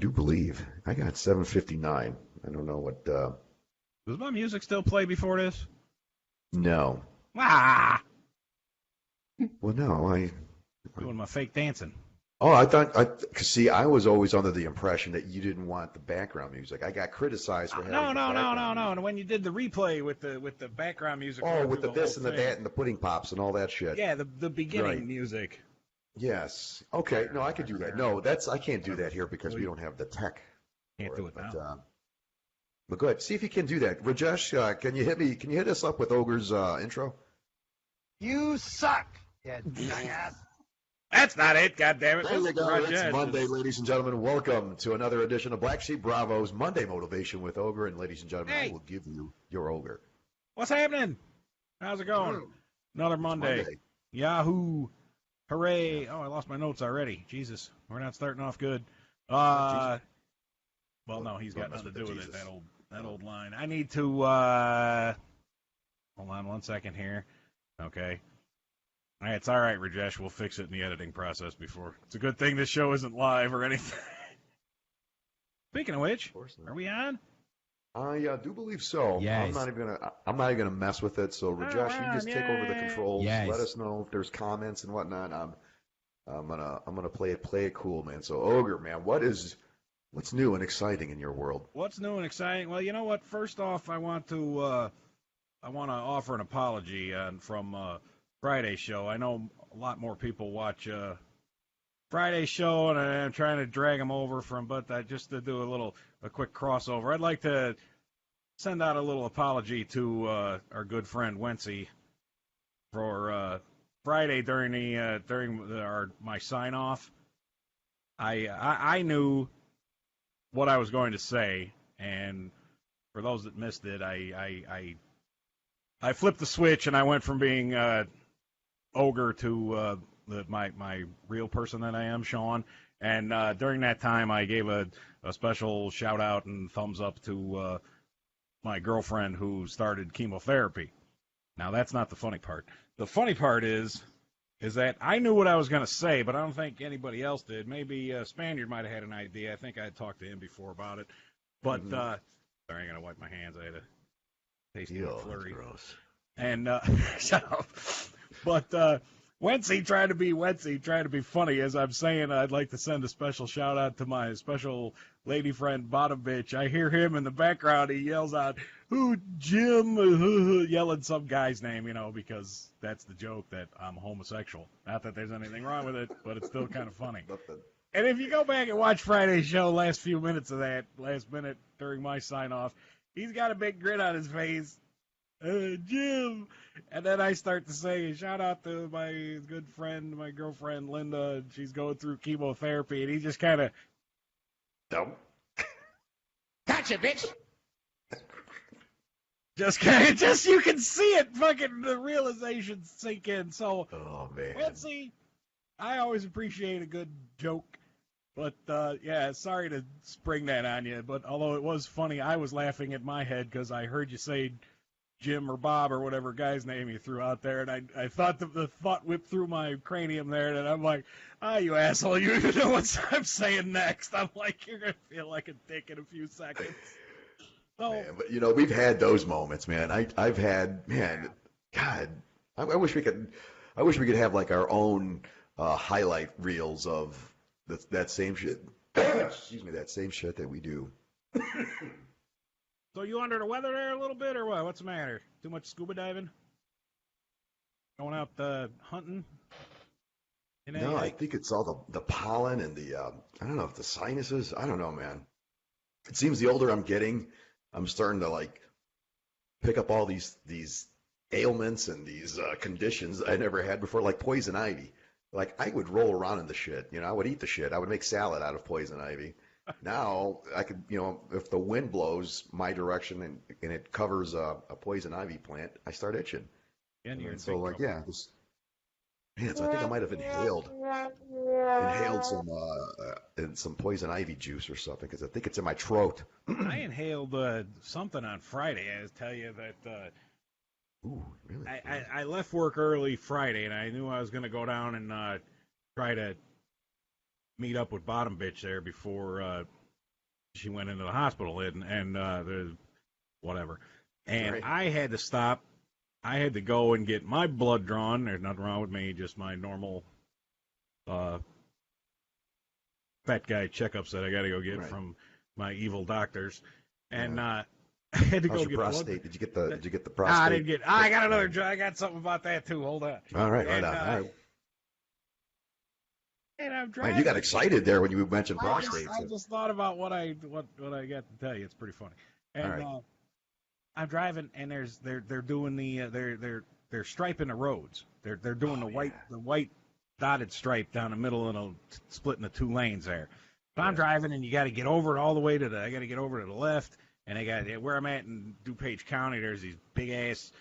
do believe. I got 7:59. I don't know what. Does my music still play before this? No. Ah! Well, no. Doing my fake dancing. Oh, I thought. See, I was always under the impression that you didn't want the background music. I got criticized for having No, the no, no, background no, no. music. And when you did the replay with the background music Oh, going with through the the whole this and the thing. that and the pudding pops and all that shit. Yeah, the beginning Right. music. Yes. Okay. No, I could do that. No, I can't do that here because we don't have the tech. Can't do it now. But good. See if you can do that. Rajesh, can you hit me? Can you hit us up with Ogre's intro? You suck, you jackass. That's not it, goddammit. There you go. Rajesh It's Monday, ladies and gentlemen. Welcome to another edition of BlackSheep Bravo's Monday Motivation with Ogre. And ladies and gentlemen, Hey. I will give you your Ogre. What's happening? How's it going? Another Monday. Yahoo. Hooray. Oh, I lost my notes already. Jesus. We're not starting off good. Well, no, he's got nothing to do with it, that old line. I need to, hold on 1 second here. Okay. It's all right, Rajesh. We'll fix it in the editing process before. It's a good thing this show isn't live or anything. Speaking of which, are we on? I do believe so. Yes. I'm not even gonna mess with it. So Rajesh, you just take over the controls. Yes. Let us know if there's comments and whatnot. I'm gonna play it cool, man. So Ogre, man, what's new and exciting in your world? What's new and exciting? Well, you know what? First off, I want to offer an apology from Friday's show. I know a lot more people watch Friday's show, and I'm trying to drag them over but just to do a quick crossover. I'd like to send out a little apology to our good friend Wency for Friday during my sign off. I knew what I was going to say, and for those that missed it, I flipped the switch and I went from being Ogre to my real person that I am, Sean. And during that time, I gave a special shout out and thumbs up to my girlfriend who started chemotherapy. Now that's not the funny part. The funny part is that I knew what I was going to say, but I don't think anybody else did. Maybe Spaniard might have had an idea. I think I had talked to him before about it. But sorry, I'm going to wipe my hands. I had a tasty flurry. Gross. And shut up. But Wency trying to be funny. As I'm saying, I'd like to send a special shout out to my special lady friend Bottom Bitch. I hear him in the background. He yells out, "Who, Jim?" Yelling some guy's name, because that's the joke that I'm homosexual. Not that there's anything wrong with it, but it's still kind of funny. And if you go back and watch Friday's show, last minute during my sign off, he's got a big grin on his face. Jim. And then I start to say, shout out to my good friend, my girlfriend, Linda. She's going through chemotherapy. And he just kind of, Dumb. Gotcha, bitch. just you can see it, fucking the realization sink in. So, Oh man. Wency, I always appreciate a good joke. But, sorry to spring that on you. But although it was funny, I was laughing at my head because I heard you say Jim or Bob or whatever guy's name you threw out there, and I thought the thought whipped through my cranium there, and I'm like, you asshole, you even know what I'm saying next. I'm like, you're going to feel like a dick in a few seconds. So, Man, but we've had those moments, man. I've had, man, God, I wish we could have like our own highlight reels of that same shit. Excuse me, that same shit that we do. So you under the weather there a little bit, or what? What's the matter? Too much scuba diving? Going out hunting? No, I think it's all the pollen and the I don't know if the sinuses. I don't know, man. It seems the older I'm getting, I'm starting to like pick up all these ailments and these conditions I never had before, like poison ivy. Like I would roll around in the shit, I would eat the shit. I would make salad out of poison ivy. Now I could, if the wind blows my direction and it covers a poison ivy plant, I start itching. And you're in So big like, trouble. yeah, so I think I might have inhaled some poison ivy juice or something because I think it's in my throat. I inhaled something on Friday. I tell you that Ooh, really? I left work early Friday, and I knew I was going to go down and try to meet up with Bottom Bitch there before she went into the hospital and whatever. And Right. I had to stop. I had to go and get my blood drawn. There's nothing wrong with me, just my normal fat guy checkups that I got to go get Right. from my evil doctors. And Yeah. I had to How's go your get prostate? Did you get the I prostate? didn't get. I got another. I got something about that too. Hold on. All right, right And, on. All right. And I'm Man, driving. you got excited there when you mentioned prostate. I just thought about what I got to tell you. It's pretty funny. And All right. I'm driving, and they're doing the they're striping the roads. They're doing the white dotted stripe down the middle and splitting the 2 lanes there. So I'm driving, and you got to get over it all the way to I got to get over to the left, and I got where I'm at in DuPage County. There's these big ass,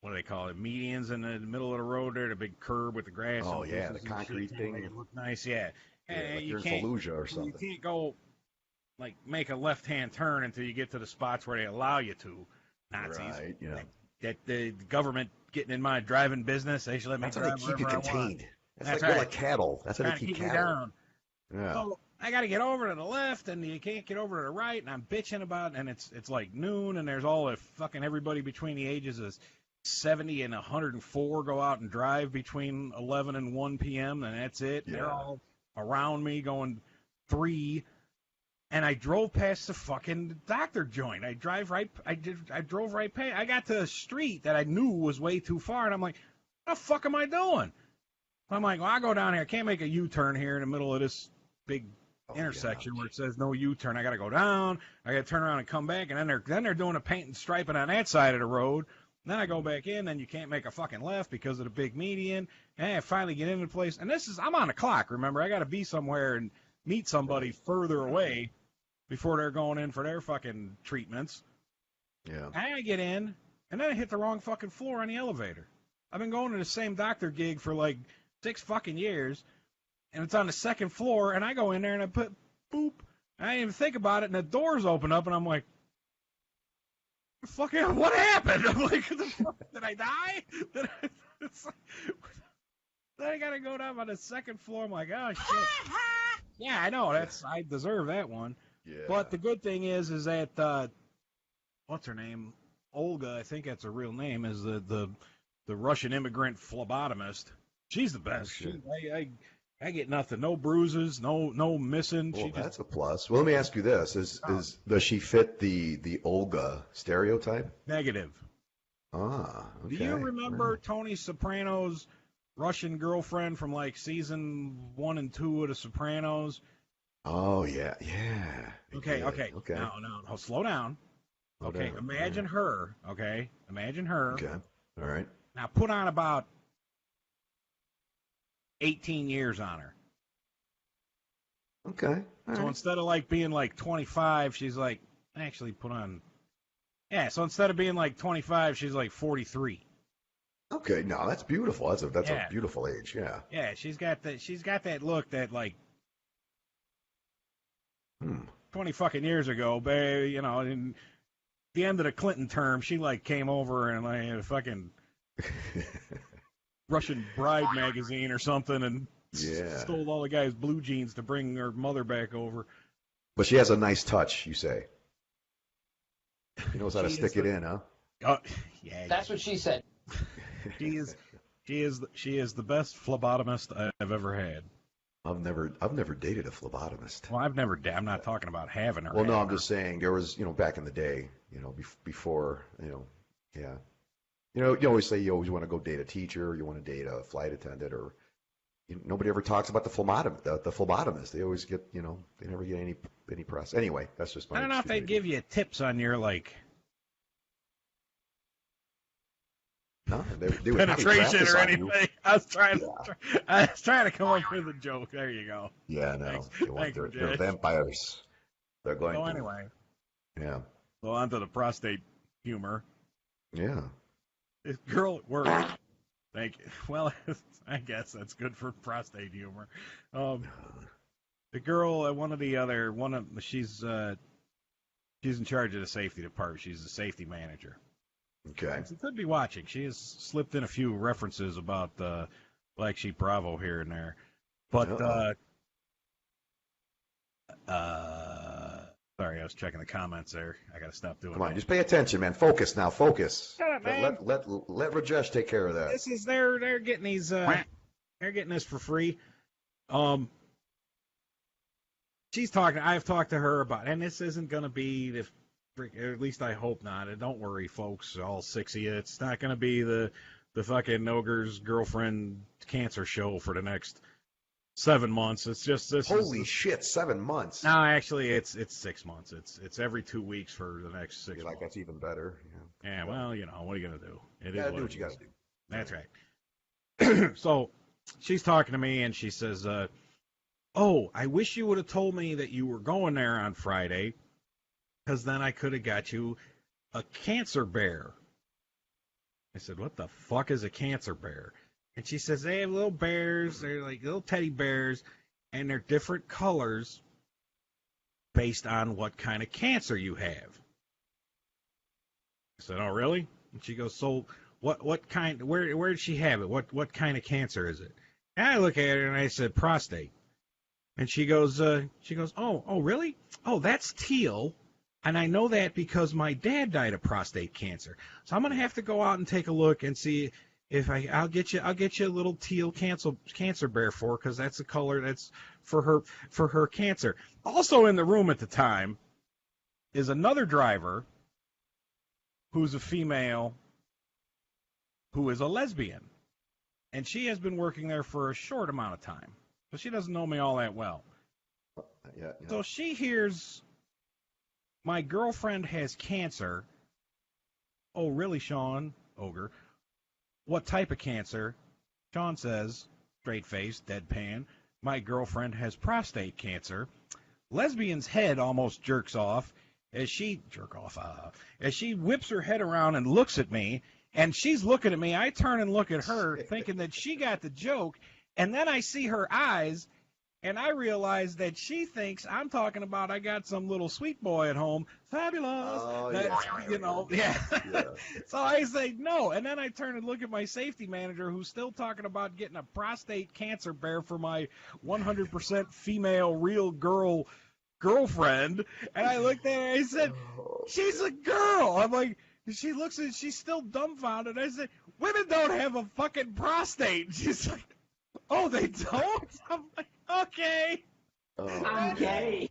what do they call it, medians in the middle of the road there, the big curb with the grass. Oh, and yeah, the and concrete shit, thing. make it look nice, yeah. And like you you're in can't Fallujah or something. you can't go like make a left-hand turn until you get to the spots where they allow you to. Nazis. Right. Yeah. That the government getting in my driving business, they should let me That's how drive they keep you wherever I want. contained. That's That's like we're right. like cattle. That's how Trying they to keep keep me cattle. down. Yeah. So I got to get over to the left, and you can't get over to the right, and I'm bitching about, and it's like noon, and there's all the fucking everybody between the ages of 70 and 104 go out and drive between 11 and 1 p.m., and that's it. Yeah. They're all around me going 3, and I drove past the fucking doctor joint. I drove right past. I got to a street that I knew was way too far, and I'm like, what the fuck am I doing? I'm like, well, I go down here. I can't make a U-turn here in the middle of this big intersection where it says no U-turn. I got to go down. I got to turn around and come back, and then they're doing a paint and striping on that side of the road. Then I go back in, then you can't make a fucking left because of the big median. And I finally get into the place, and I'm on the clock. Remember, I got to be somewhere and meet somebody further away before they're going in for their fucking treatments. Yeah. And I get in, and then I hit the wrong fucking floor on the elevator. I've been going to the same doctor gig for like 6 fucking years, and it's on the 2nd floor, and I go in there and I put boop. I didn't even think about it, and the doors open up, and I'm like, fucking, what happened? I'm like, did I die? Then I gotta go down on the 2nd floor. I'm like, oh shit. Yeah, I know. I deserve that one. Yeah. But the good thing is that what's her name? Olga, I think that's her real name, is the Russian immigrant phlebotomist. She's the best. I get nothing. No bruises, no missing. Well, that's a plus. Well, let me ask you this: does she fit the Olga stereotype? Negative. Ah, okay. Do you remember Tony Soprano's Russian girlfriend from like season 1 and 2 of The Sopranos? Oh yeah, yeah. Okay. Okay. No, slow down. Okay, imagine her. Okay, imagine her. Okay, all right. Now put on about 18 years on her. Okay. All So right. instead of like being like 25, she's like actually put on. Yeah, so instead of being like 25, she's like 43. Okay, no, that's beautiful. That's Yeah. a beautiful age. Yeah. Yeah, she's got that look that like 20 fucking years ago, babe, in the end of the Clinton term, she like came over and like a fucking Russian Bride magazine or something and stole all the guy's blue jeans to bring her mother back over. But she has a nice touch, you say. She knows how to stick it in, huh? Oh, yeah. That's what she said. She is the best phlebotomist I've ever had. I've never dated a phlebotomist. Well, I'm not talking about having her. Well, no, I'm just saying there was, back in the day, before, yeah. You always say you always want to go date a teacher, you want to date a flight attendant, or nobody ever talks about the phlebotomist. They always get, they never get any press. Anyway, that's just my. I don't know if they give you tips on your like. No, they would penetration or anything. I was trying to come up Yeah. with a joke. There you go. Yeah, no. Thanks, They're vampires. They're going So to. anyway, Yeah. so on to the prostate humor. Yeah. This girl at work. Thank you. Well, I guess that's good for prostate humor. The girl at she's in charge of the safety department. She's the safety manager. Okay. She could be watching. She has slipped in a few references about BlackSheep Bravo here and there. But Sorry, I was checking the comments there. I got to stop doing Come on, that. just pay attention, man. Focus now. Focus. Shut up, man. Let Rajesh take care of that. This is they're getting these they're getting this for free. She's talking. I've talked to her about, and this isn't going to be the, or at least I hope not. And don't worry, folks, all 6 of you. It's not going to be the fucking Ogre's girlfriend cancer show for the next 7 months. It's just this. Holy shit, 7 months. No, actually, it's 6 months. It's every 2 weeks for the next 6 months. Like that's even better. Yeah. Well, you know, what are you gonna do? You gotta do what you gotta do. That's right. So she's talking to me, and she says, "Oh, I wish you would have told me that you were going there on Friday, because then I could have got you a cancer bear." I said, "What the fuck is a cancer bear?" And she says, "They have little bears. They're like little teddy bears, and they're different colors based on what kind of cancer you have." I said, "Oh, really?" And she goes, "So what kind? Where did she have it? What kind of cancer is it?" And I look at her and I said, "Prostate." And she goes, "Oh, really? Oh, that's teal. And I know that because my dad died of prostate cancer. So I'm gonna have to go out and take a look and see if I'll get you a little teal cancer bear for, because that's the color that's for her cancer." Also in the room at the time is another driver who's a female who is a lesbian, and she has been working there for a short amount of time, so she doesn't know me all that well. Yeah. So she hears, "My girlfriend has cancer." "Oh, really, Sean?" Ogre. "What type of cancer?" Sean says, straight-faced, deadpan, "My girlfriend has prostate cancer." Lesbian's head almost jerks off as she whips her head around and looks at me, and she's looking at me. I turn and look at her, thinking that she got the joke, and then I see her eyes, and I realize that she thinks I'm talking about I got some little sweet boy at home. Fabulous. Oh, Yeah. So I say no. And then I turn and look at my safety manager, who's still talking about getting a prostate cancer bear for my 100% female real girlfriend. And I looked at her and I said, "She's a girl." I'm like, she looks at, she's still dumbfounded. I said, "Women don't have a fucking prostate." She's like, "Oh, they don't?" I'm like, "Okay." I'm gay.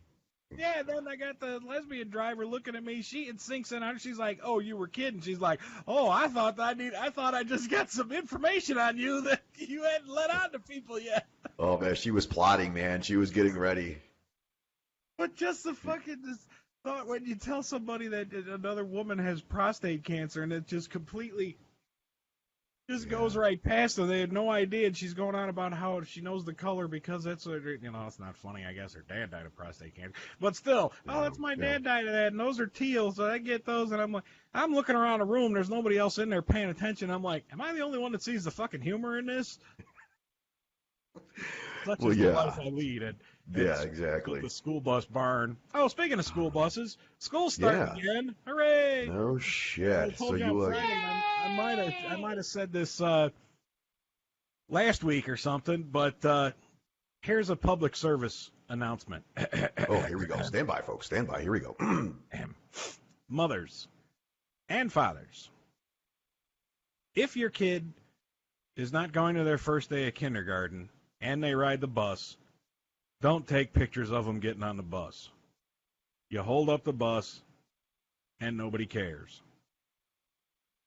Yeah, then I got the lesbian driver looking at me. It sinks in on her. She's like, "Oh, you were kidding." She's like, "Oh, I thought I just got some information on you that you hadn't let on to people yet." Oh man, she was plotting, man. She was getting ready. But just the fucking thought when you tell somebody that another woman has prostate cancer, and it just completely goes right past her. They had no idea, and she's going on about how she knows the color because that's it's not funny. I guess her dad died of prostate cancer, but still, that's my dad died of that, and those are teal, so I get those. And I'm looking around the room. There's nobody else in there paying attention. I'm like, am I the only one that sees the fucking humor in this? Such is the life I lead. Exactly. The school bus barn. Oh, speaking of school buses, school's starting again. Hooray! No shit. I told you on Friday, I might have said this last week or something, but here's a public service announcement. Oh, here we go. Stand by, folks. Stand by. Here we go. Mothers and fathers, if your kid is not going to their first day of kindergarten and they ride the bus, don't take pictures of them getting on the bus. You hold up the bus, and nobody cares.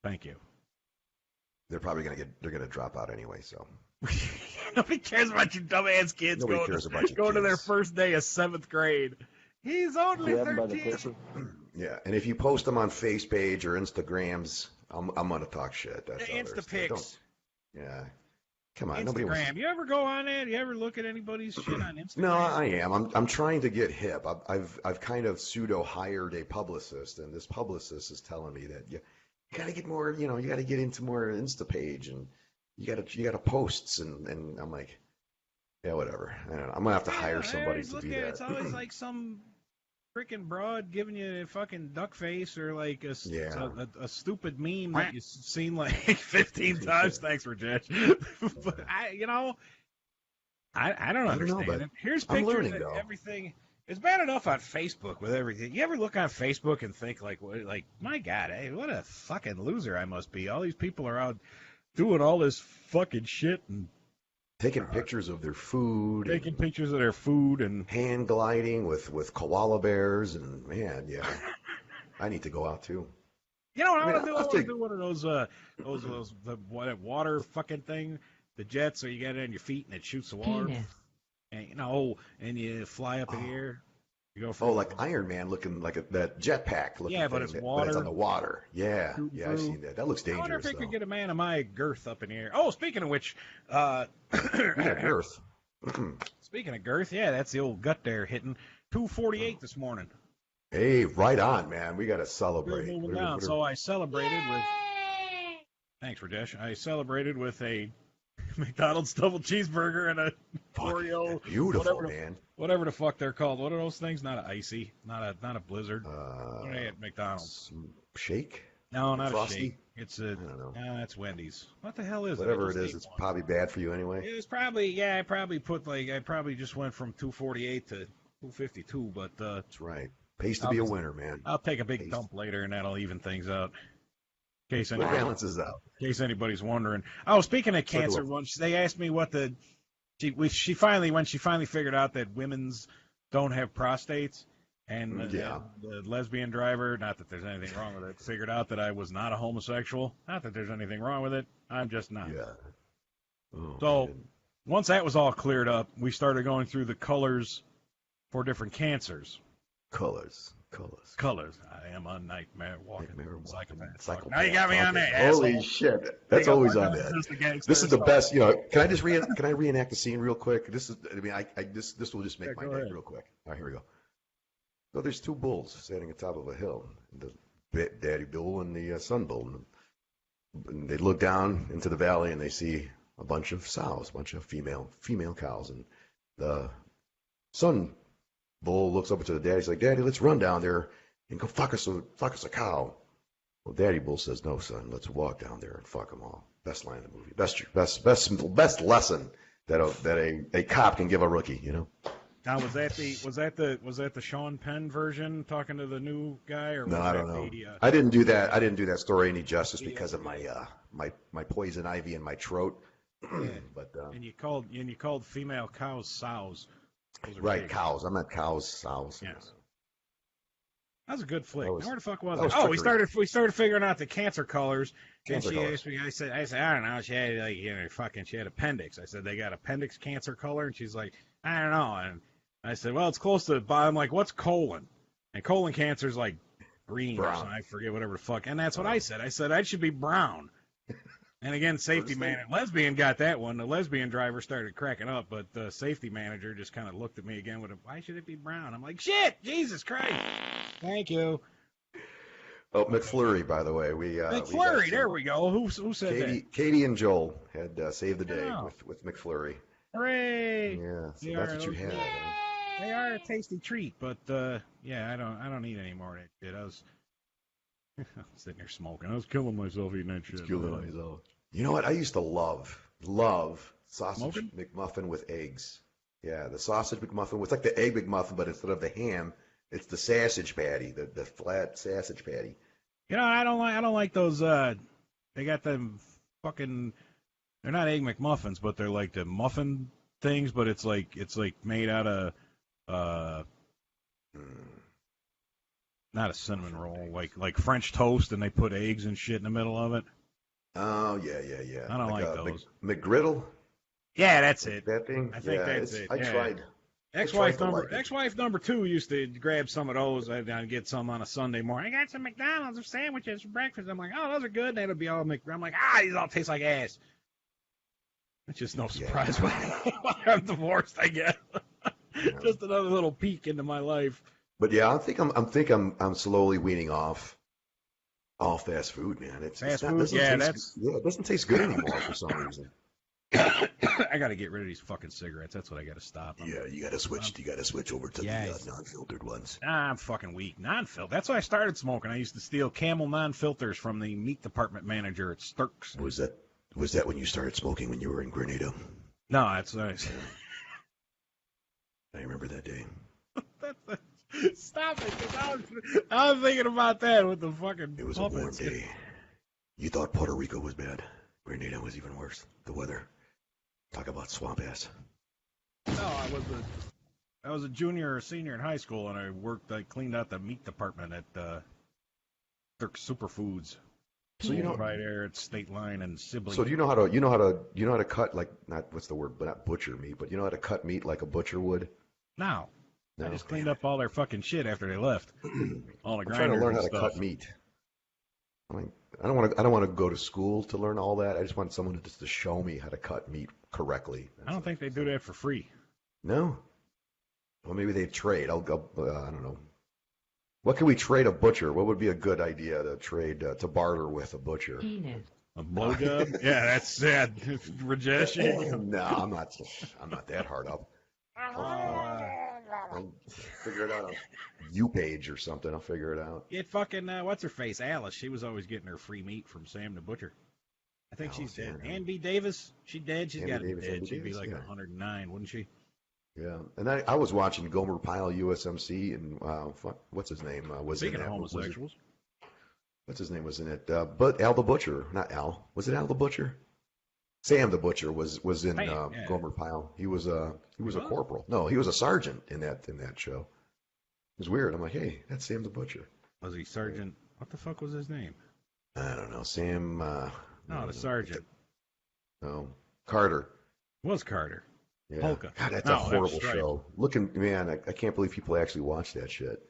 Thank you. They're probably gonna drop out anyway. So nobody cares about your dumbass kids going to their first day of 7th grade. He's only 13. Yeah, and if you post them on Facebook or Instagrams, I'm gonna talk shit. That's Instapics. Yeah. Come on, Instagram. nobody wants. You ever go on it? You ever look at anybody's shit on Instagram? No, I am. I'm trying to get hip. I've kind of pseudo hired a publicist, and this publicist is telling me that you got to get more. You got to get into more Instapage, and you got to posts, and I'm like, yeah, whatever. I don't know. I'm gonna have to hire somebody to do that. It's always like some freaking broad giving you a fucking duck face or like a stupid meme that you've seen like 15 times. Thanks, Rajesh. But I don't understand it. Here's pictures of everything. It's bad enough on Facebook with everything. You ever look on Facebook and think like, my God, hey, what a fucking loser I must be. All these people are out doing all this fucking shit and taking pictures of their food, taking pictures of their food and hand gliding with koala bears, and man, yeah, I need to go out too. You know what I want to do? I want to do one of those the water fucking thing, the jets, where you get it on your feet and it shoots the water. Penis. And and you fly up in the air. You go from like Iron Man looking like that jetpack looking. Yeah, but thing, it's water. But it's on the water. Yeah, Shooting I've through. seen that. That looks dangerous. I wonder if it though. could get a man of my girth up in the air. Oh, speaking of which, girth. Speaking of girth, yeah, that's the old gut there hitting 248 this morning. Hey, right on, man. We got to celebrate. We're moving down. So I celebrated with. Thanks, Rajesh. I celebrated with a McDonald's double cheeseburger and a Oreo. Beautiful, man. Whatever the fuck they're called. What are those things? Not an icy. Not a blizzard. What are they at McDonald's? Shake? No, not Frosty? a shake. It's a. I don't know. That's Wendy's. What the hell is Whatever it is, it's probably bad for you anyway. It was probably, I probably just went from 248 to 252, but that's right. Pays to be a winner, man. I'll take a big dump later, and that'll even things out. In case balances out. In case anybody's wondering. Oh, speaking of cancer, they asked me what she finally figured out that women's don't have prostates, and the lesbian driver, not that there's anything wrong with it, figured out that I was not a homosexual. Not that there's anything wrong with it. I'm just not. Yeah. Oh, so man. once that was all cleared up, we started going through the colors for different cancers. Colors. I am a nightmare walking psychopath. Now Now you got me on that. Holy asshole. shit. That's always on that. This is the best, can I just reenact the scene real quick? This will just make my day real quick. All right, here we go. So there's two bulls standing on top of a hill. The daddy bull and the son bull. And they look down into the valley and they see a bunch of sows, a bunch of female cows. And the son bull looks over to the daddy. He's like, "Daddy, let's run down there and go fuck us a cow." Well, Daddy Bull says, "No, son, let's walk down there and fuck them all." Best line in the movie. Best lesson that a cop can give a rookie. Now was that the Sean Penn version talking to the new guy, or no? Was I that don't know. The, I didn't do that. I didn't do that story any justice because of my poison ivy in my throat. But and you called female cows sows. Right, pigs. cows. I meant cows, sows. Yes. That was a good flick. Where the fuck was it? Oh, we started figuring out the cancer colors. Cancer and she colors. asked me. I said, I don't know. She had she had appendix. I said, they got appendix cancer color, and she's like, I don't know. And I said, well, it's close to the bottom. I'm like, what's colon? And colon cancer is like green or something. I forget whatever the fuck. And that's what I said. I said I should be brown. And again, safety manager, lesbian got that one. The lesbian driver started cracking up, but the safety manager just kind of looked at me again with why should it be brown? I'm like, shit, Jesus Christ. Thank you. Oh, McFlurry, by the way. McFlurry, there we go. Who said that? Katie and Joel had saved the day Oh. with McFlurry. Hooray! Yeah, so that's what you had. They are a tasty treat, but yeah, I don't eat any more of that shit. I was sitting there smoking. I was killing myself eating that shit. Killing myself. You know what? I used to love sausage Smoking? McMuffin with eggs. Yeah, the sausage McMuffin. It's like the egg McMuffin, but instead of the ham, it's the sausage patty, the flat sausage patty. You know, I don't like those. They got them fucking. They're not egg McMuffins, but they're like the muffin things. But it's like made out of not a cinnamon roll, like French toast, and they put eggs and shit in the middle of it. Oh yeah. I don't like those. McGriddle. Yeah, that's it. That thing. I think that's it. I tried. Ex-wife number 2 used to grab some of those. I'd get some on a Sunday morning. I got some McDonald's sandwiches for breakfast. I'm like, oh, those are good. And it'll be all I'm like, these all taste like ass. It's just no surprise why I'm divorced, I guess. Just another little peek into my life. But yeah, I think I'm slowly weaning off all fast food, man. It doesn't taste good anymore for some reason. I got to get rid of these fucking cigarettes. That's what I got to stop. Yeah, you got to switch. You got to switch over to the non-filtered ones. I'm fucking weak. Non-filtered. That's why I started smoking. I used to steal Camel non-filters from the meat department manager at Sturk's. Was that when you started smoking when you were in Grenada? No, that's nice. I remember that day. Stop it, 'cause I was thinking about that with the fucking It was a warm puppets. day. You thought Puerto Rico was bad. Grenada was even worse. The weather. Talk about swamp ass. No, I was a junior or senior in high school, and I cleaned out the meat department at Turk Superfoods. So you know, right there at State Line and Sibley. so do you know how to cut, like, not what's the word, but not butcher meat, but you know how to cut meat like a butcher would? Now, No. I just cleaned up all their fucking shit after they left. All the I'm trying to grinders learn how and to stuff. cut meat. Like, I don't want to go to school to learn all that. I just want someone just to show me how to cut meat correctly. I don't think they do that for free. No. Well, maybe they trade. I'll go. I don't know. What can we trade a butcher? What would be a good idea to trade to barter with a butcher? Penis. A blowjob? Yeah, that's sad. Rajesh. No, I'm not that hard up. I'll figure it out on UPage or something. I'll figure it out. Get fucking what's her face, Alice. She was always getting her free meat from Sam the Butcher. I think she's dead. yeah. Ann B. Davis, she dead. She's Ann B. got to be Davis, Ann dead. B. She'd be Davis, like yeah. 109, wouldn't she? Yeah, and I was watching Gomer Pyle USMC, and what's his name was Speaking in of it. homosexuals, What's his name was in it? But Al the Butcher, not Al. Was it Al the Butcher? Sam the Butcher was in Sam, yeah. Gomer Pyle. He was a corporal. No, he was a sergeant in that show. It was weird. I'm like, hey, that's Sam the Butcher. was he Sergeant? What the fuck was his name? I don't know, Sam. No, the sergeant. No, Carter. Was Carter. Yeah. Polka. God, that's No, a that was horrible Stripe. show. Man, I can't believe people actually watch that shit.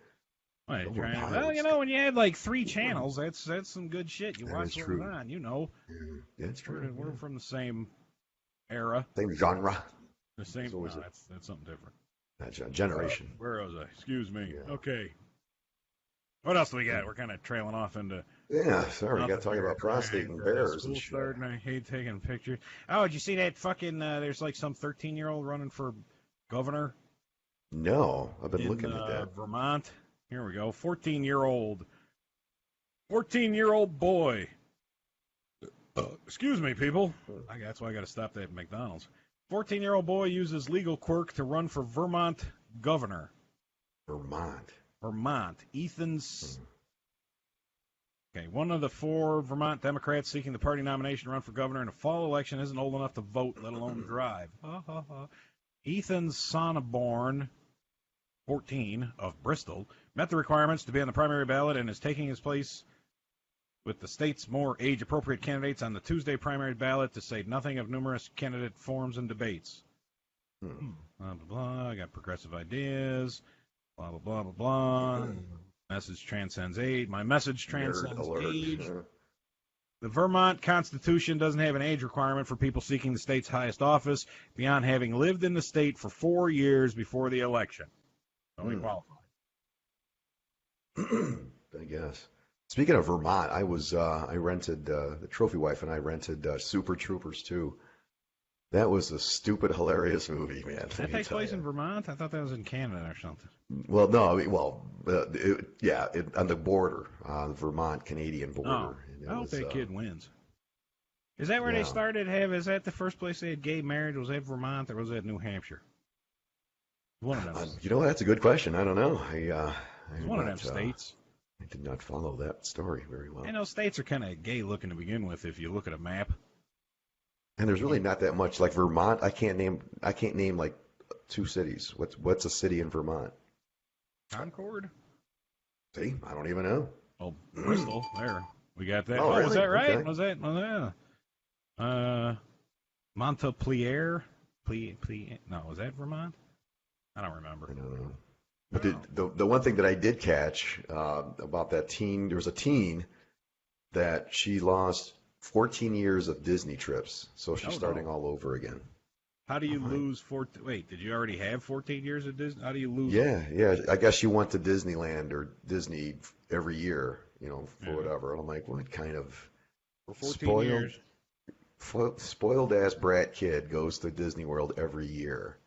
Well, Gomer Pyle well, was- you know, when you had like 3 channels, that's some good shit. You That watch is what true. was on, you know. Yeah, that's true. We're from the same era. Same genre. The same. It's always No, a- that's something different. Generation. Where was I? Excuse me. Yeah. Okay. What else do we got? We're kind of trailing off into. Yeah, sorry, we got to talk about prostate and bears School and shit. starting. I hate taking pictures. Oh, did you see that fucking? There's like some 13-year-old running for governor No, I've been in looking at that. Vermont. Here we go. 14-year-old boy. Excuse me, people. That's why I got to stop that at McDonald's. 14-year-old boy uses legal quirk to run for Vermont governor. Vermont. Ethan's. Okay, one of the 4 Vermont Democrats seeking the party nomination to run for governor in a fall election isn't old enough to vote, let alone drive. Ethan Sonneborn, 14, of Bristol, met the requirements to be on the primary ballot and is taking his place with the state's more age-appropriate candidates on the Tuesday primary ballot, to say nothing of numerous candidate forums and debates. Blah, blah, blah. I got progressive ideas. Blah, blah, blah, blah, blah. Message transcends age. My message transcends Nerd alert. age. The Vermont Constitution doesn't have an age requirement for people seeking the state's highest office beyond having lived in the state for 4 years before the election. Only qualified. I guess. Speaking of Vermont, I rented the trophy wife and I rented Super Troopers 2. That was a stupid, hilarious movie, man. That takes place in Vermont? I thought that was in Canada or something. Well, no, I mean, on the border, the Vermont-Canadian border. Oh, And it I hope was, that kid wins. Is that where they yeah. started is that the first place they had gay marriage? Was that Vermont or was that New Hampshire? One of them. You know, that's a good question. I don't know. It's one of them states. I did not follow that story very well. And those states are kind of gay looking to begin with if you look at a map. And there's really not that much. Like Vermont, I can't name like 2 cities. What's a city in Vermont? Concord? See, I don't even know. Oh, Bristol. There. We got that. Oh, Was really? that right? Okay. Was that? Montpelier? No, was that Vermont? I don't remember. I don't know. But the one thing that I did catch about that teen, there was a teen that she lost 14 years of Disney trips, so she's starting all over again. How do you lose 14? Wait, did you already have 14 years of Disney? How do you lose? Yeah. I guess she went to Disneyland or Disney every year, for whatever. And I'm like, what kind of For 14 years. spoiled ass brat kid goes to Disney World every year?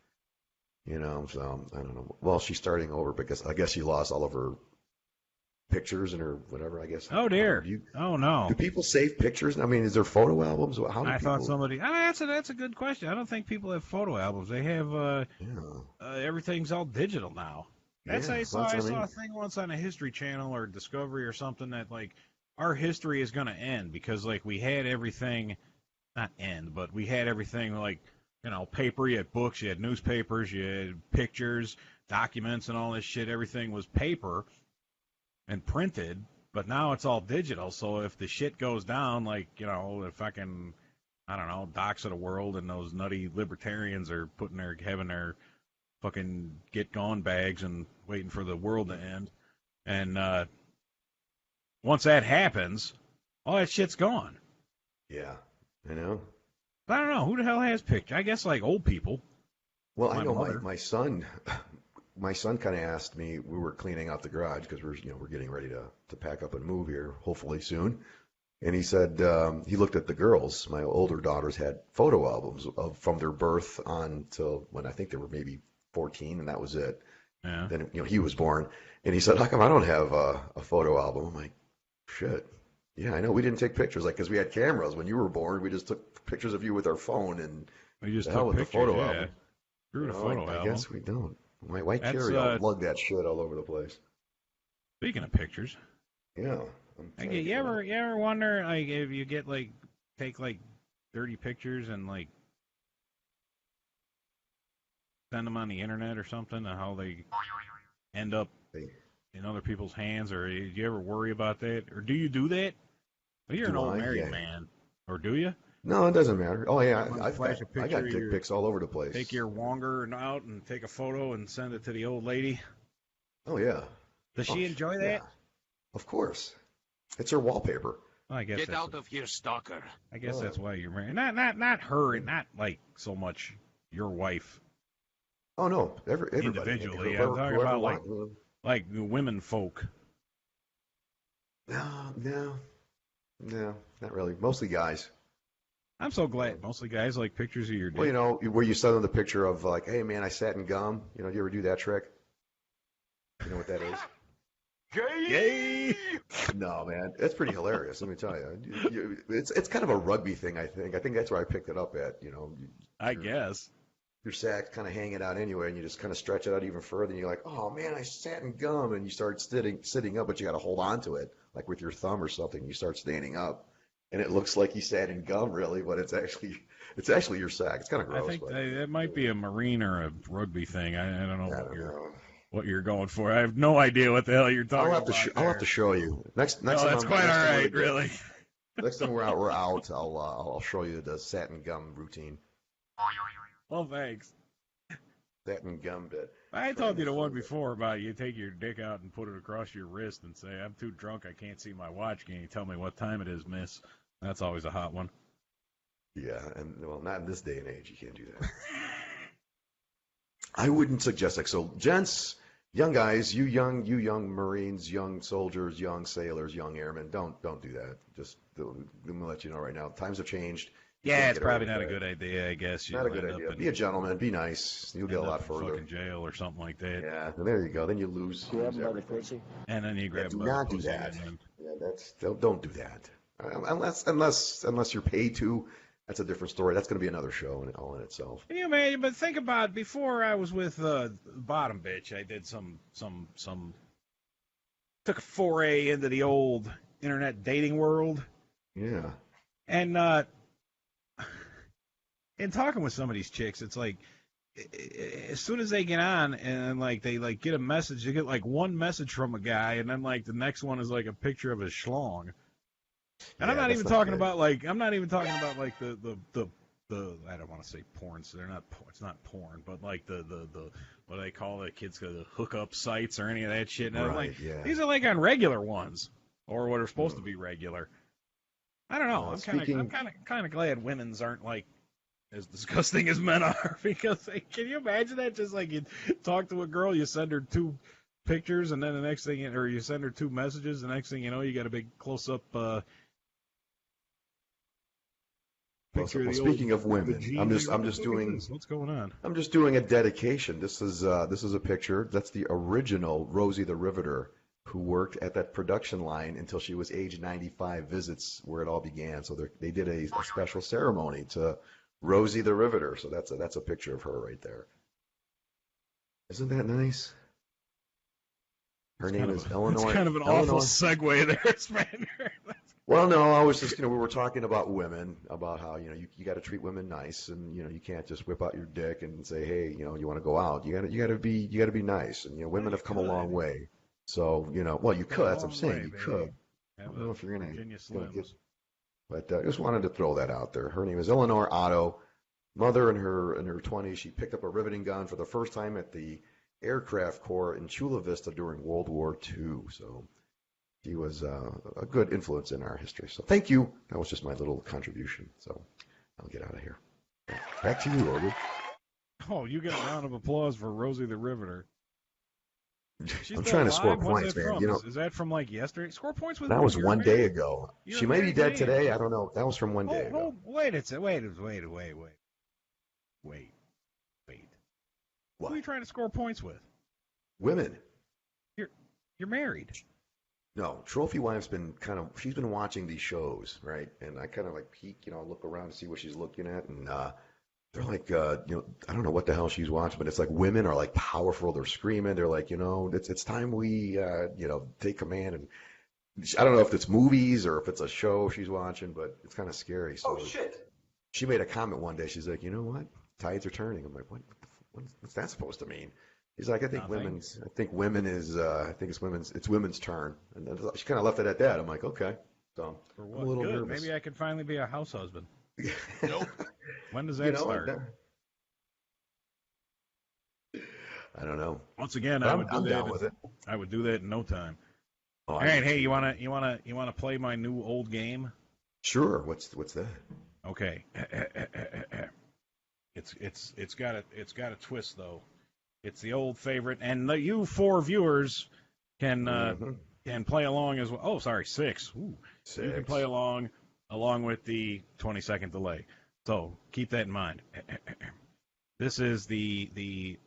So I don't know. Well, she's starting over because I guess she lost all of her pictures and her whatever. I guess. Oh dear. Oh no. Do people save pictures? I mean, is there photo albums? How do I people... thought somebody. That's a good question. I don't think people have photo albums. They have everything's all digital now. That's Yeah, I well, saw. that's I what I saw mean. a thing once on a History Channel or Discovery or something that like our history is going to end because like we had everything, not end, but we had everything like paper. You had books, you had newspapers, you had pictures, documents, and all this shit. Everything was paper and printed, but now it's all digital. So if the shit goes down, like the fucking I don't know, docs of the world and those nutty libertarians are having their fucking get gone bags and waiting for the world to end. And once that happens, all that shit's gone. Yeah, I know. But I don't know who the hell has pictures. I guess like old people. Well, My I know mother. my son. My son kind of asked me. We were cleaning out the garage because we're getting ready to pack up and move here, hopefully soon. And he said he looked at the girls. My older daughters had photo albums from their birth on till when I think they were maybe 14, and that was it. Yeah. Then he was born, and he said, "How come I don't have a photo album?" I'm like, "Shit, yeah, I know. We didn't take pictures because we had cameras when you were born. We just took pictures of you with our phone, and We just the hell took with pictures. the photo Yeah. album. Screw the photo I album. guess we don't. Why That's, carry all lug that shit all over the place? Speaking of pictures, Yeah. you ever wonder like if you get like take like 30 pictures and like send them on the internet or something, and how they end up in other people's hands, or do you ever worry about that, or do you do that? Well, you're an Do old I? married Yeah. man, or do you? No, it doesn't matter. Oh yeah, Somebody flash a I picture got of dick your pics all over the place. take your wonger out and take a photo and send it to the old lady. Oh yeah. Does she enjoy that? Yeah. Of course. It's her wallpaper. Well, I guess Get out of here, stalker. I guess that's why you're married. Not her, not like so much your wife Oh no, everybody. individually. Whoever, I'm talking whoever about wants. like women folk. No, not really. Mostly guys. I'm so glad. Mostly guys like pictures of your dick. Well, where you send them the picture of like, hey man, I sat in gum. Do you ever do that trick? You know what that is? Yay! No, man, it's pretty hilarious. Let me tell you, it's kind of a rugby thing. I think that's where I picked it up at. I guess. Your sack's kind of hanging out anyway, and you just kind of stretch it out even further. And you're like, oh man, I sat in gum, and you start sitting up, but you got to hold on to it like with your thumb or something. You start standing up, and it looks like you sat in gum, really, but it's actually your sack. It's kind of gross. I think but that might be a marine or a rugby thing. I don't know I what don't you're know. what you're going for. I have no idea what the hell you're talking about. I'll have to show you next. No, time that's quite all right, really. Next time we're out. I'll show you the satin gum routine. Well, thanks. Satin gum bit. I told you the one before about you take your dick out and put it across your wrist and say, I'm too drunk, I can't see my watch. Can you tell me what time it is, miss? That's always a hot one. Yeah, and well, not in this day and age. You can't do that. I wouldn't suggest that. So, gents, young guys, you young Marines, young soldiers, young sailors, young airmen, don't do that. Just let me let you know right now. Times have changed. Yeah, it's probably not a good idea, I guess. Not a good idea. Be a gentleman. Be nice. You'll get a lot further. Fucking jail or something like that. Yeah, there you go. Then you lose. Grab him by the pussy. And then you grab do him by the not do pussy that. and then- Yeah, don't do that. Unless you're paid to. That's a different story. That's going to be another show all in itself. Yeah, man, but think about before I was with Bottom Bitch, I did some took a foray into the old internet dating world. Yeah. And in talking with some of these chicks, it's like as soon as they get on and like they like get a message, you get like one message from a guy, and then like the next one is like a picture of his schlong. And I'm not even talking about like the I don't want to say porn, so it's not porn, but like the what do they call it, kids the hookup sites or any of that shit. And I'm like, these are like on regular ones or what are supposed to be regular. I don't know. I'm kind of glad women's aren't like as disgusting as men are, because can you imagine that? Just like you talk to a girl, you send her 2 pictures, and then the next thing, or you send her 2 messages, the next thing you know, you got a big close up. Well, speaking of women, I'm just doing. What's going on? I'm just doing a dedication. This is a picture. That's the original Rosie the Riveter, who worked at that production line until she was age 95. Visits where it all began. So they did a special ceremony to Rosie the Riveter. So that's a picture of her right there. Isn't that nice? Her name is Eleanor. It's kind of an awful segue there, Spaniard. Well, no, I was just, we were talking about women, about how, you got to treat women nice, and, you can't just whip out your dick and say, hey, you want to go out. You got to be nice. And, women have come a long way. So, well, you could. That's what I'm saying. You could. I don't know if you're going to get, but I just wanted to throw that out there. Her name is Eleanor Otto. Mother in her 20s. She picked up a riveting gun for the first time at the Aircraft Corps in Chula Vista during World War II. So he was a good influence in our history. So thank you. That was just my little contribution. So I'll get out of here. Back to you, Ogre. Oh, you got a round of applause for Rosie the Riveter. I'm trying to score points, man. Is that from like yesterday? Score points with that was one day ago. She may be dead today. I don't know. That was from one day Oh, ago. wait. What? Who are you trying to score points with? Women. You're married. No, Trophy Wife's she's been watching these shows, right? And I kind of like peek, look around to see what she's looking at, and they're like, I don't know what the hell she's watching, but it's like women are like powerful. They're screaming. They're like, it's time we, take command. And I don't know if it's movies or if it's a show she's watching, but it's kind of scary. So shit. She made a comment one day. She's like, you know what? Tides are turning. I'm like, what's that supposed to mean? He's like, I think it's women's turn. And then she kind of left it at that. I'm like, okay. So For what? I'm a little Good. nervous. Maybe I could finally be a house husband. Nope. When does that start? I don't know. Once again, I'm down with it. I would do that in no time. Oh, All right, hey, you wanna play my new old game? Sure. What's that? Okay. It's got a twist though. It's the old favorite, and you 4 viewers can play along as well. Oh, sorry, 6. Ooh. 6. You can play along with the 20-second delay. So keep that in mind. This is the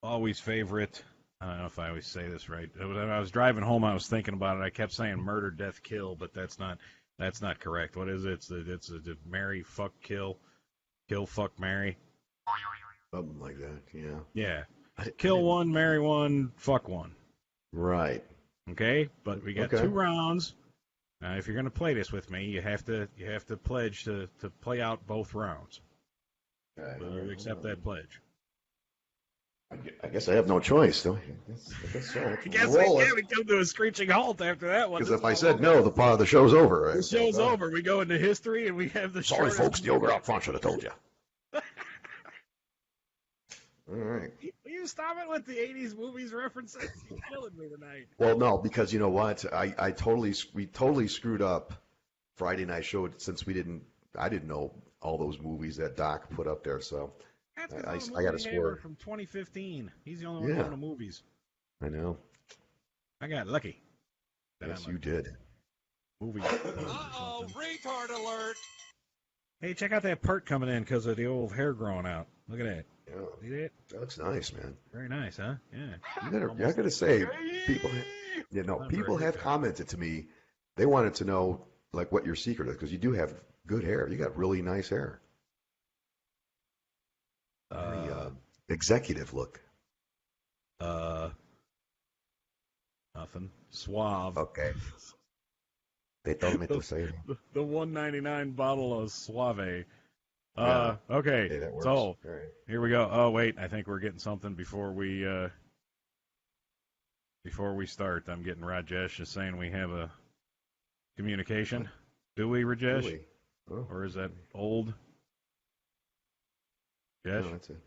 always favorite. I don't know if I always say this right. When I was driving home, I was thinking about it. I kept saying murder, death, kill, but that's not correct. What is it? It's a marry, fuck, kill, fuck, marry. Something like that. Yeah. Yeah. Kill one, marry one, fuck one. Right. Okay, but we got 2 rounds. Now, if you're going to play this with me, you have to pledge to play out both rounds. Will you accept that pledge? I guess I have no choice, though. I guess so. I guess we come to a screeching halt after that one. Because if I said no, the show's over. Right? The show's over. We go into history, and we have the Sorry, folks. The Ogre out front should have told you. All right. Will you stop it with the 80s movies references? You're killing me tonight. Well, no, because you know what? We totally screwed up Friday night show since I didn't know all those movies that Doc put up there. So I got to score from 2015. He's the only one going to movies. I know. I got lucky. Yes, you did. Movies. Uh-oh, retard alert. Hey, check out that pert coming in because of the old hair growing out. Look at that. Yeah. See that? That looks nice, man. Very nice, huh? Yeah. I got to say, people have commented to me. They wanted to know like what your secret is because you do have good hair. You got really nice hair. Very executive look. Nothing. Suave. Okay. They told me to say it. The $1.99 bottle of Suave. Yeah. Okay. Hey, that works. So right. Here we go. Oh wait, I think we're getting something before we start. I'm getting Rajesh is saying we have a communication. Do we, Rajesh? Really? Oh. Or is that old? Rajesh? No, that's it.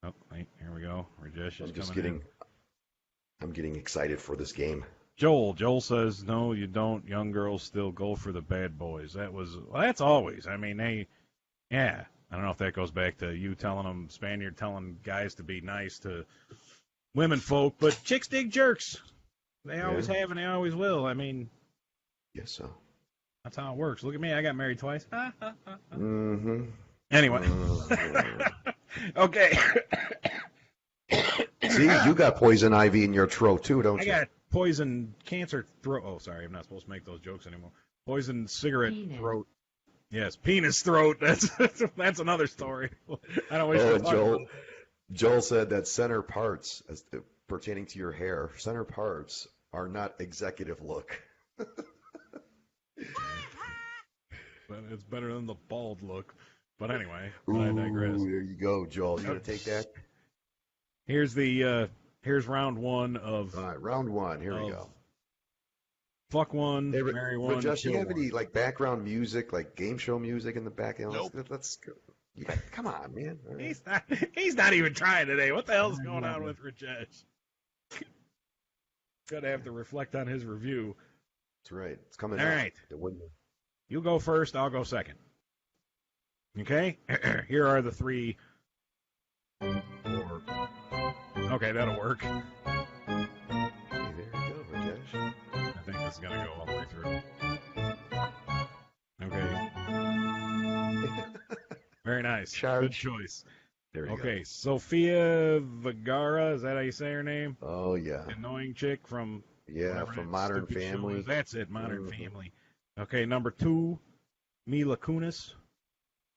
Oh, wait, here we go. Rajesh is I'm getting excited for this game. Joel says, no, you don't. Young girls still go for the bad boys. That's always. I mean, yeah. I don't know if that goes back to you Spaniard telling guys to be nice to women folk, but chicks dig jerks. They always have and they always will. I mean. Yes, so. That's how it works. Look at me. I got married twice. Mm-hmm. Anyway. Okay. See, you got poison ivy in your throat too, don't you? I got poison cancer throat. Oh, sorry. I'm not supposed to make those jokes anymore. Poison cigarette throat. Yes, penis throat. That's another story. I don't wish Joel said that center parts pertaining to your hair, center parts are not executive look. But it's better than the bald look. But anyway, I digress. There you go, Joel. You gonna take that? Here's round one of. All right, round one. Here we go. Fuck one, Hey, marry one, Rajesh, do kill you have one. any like background music, like game show music in the background? Nope. Let's go. Come on, man. All right. He's not even trying today. What the hell's going on with Rajesh? Gonna have to reflect on his review. That's right. It's coming All up. right. It wouldn't- You go first, I'll go second. Okay? Here are the three. Okay, that'll work. Hey, there you go, Rajesh. I think this is gonna go all the way through. Okay. Very nice. Charge. Good choice. There you Okay, Sofia Vergara, is that how you say her name? go. Oh yeah. Annoying chick from Yeah, whatever from that Modern stupid show Family. is. That's it, Modern Mhm. Family. Okay, number 2, Mila Kunis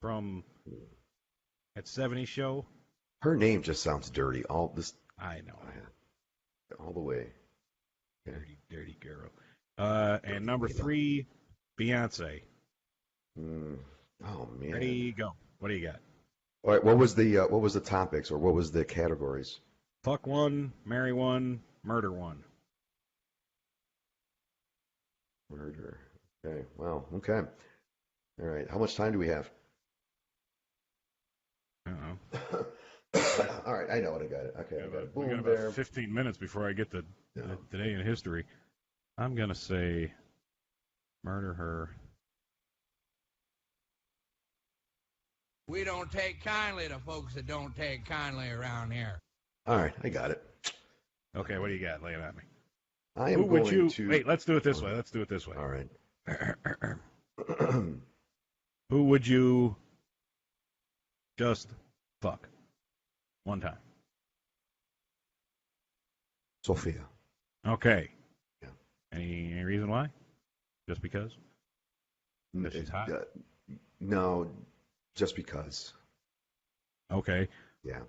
from that 70s show. Her name just sounds dirty. All I know. the way. Dirty girl. And number 3, Beyonce. Oh man. Ready, go. What do you got? All right. What was the topics or what was the categories? Fuck one, marry one, murder one. Murder. Okay. Wow. Okay. All right. How much time do we have? Uh-oh. All right. I know what I got. Okay. I got it. We got Boom about there. 15 minutes before I get to Yeah. today in history. I'm going to say murder her. We don't take kindly to folks that don't take kindly around here. All right. I got it. Okay, what do you got? Lay it on me. I am Who would going you... to. Wait, let's do it this way. Let's do it this way. All right. Who would you just fuck one time? Sophia. Okay. Yeah. Any reason why? Just because? Because she's hot? No, just because. Okay. Yeah.